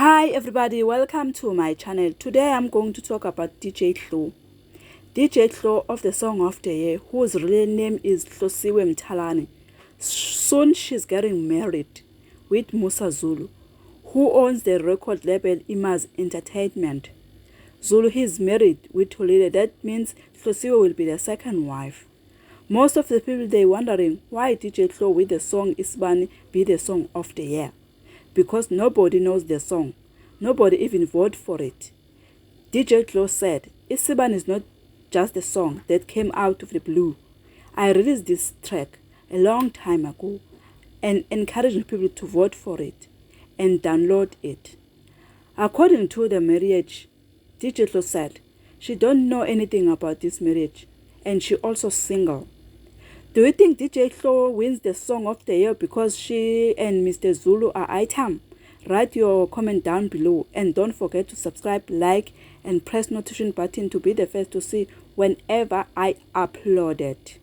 Hi everybody, welcome to my channel. Today I'm going to talk about DJ Hlo. DJ Hlo of the Song of the Year, whose real name is Hlosiwe Mthalane. Soon she's getting married with Musa Zulu, who owns the record label Imaz Entertainment. Zulu is married with Tolile. That means Hlosiwe will be the second wife. Most of the people they wondering why DJ Hlo with the song Isibani be the Song of the Year. Because nobody knows the song. Nobody even voted for it. DJ Hlo said, Isibani is not just a song that came out of the blue. I released this track a long time ago and encouraging people to vote for it and download it. According to the marriage, DJ Hlo said she don't know anything about this marriage and she also single. Do you think DJ Hlo wins the Song of the Year because she and Mr. Zulu are item? Write your comment down below and don't forget to subscribe, like and press notification button to be the first to see whenever I upload it.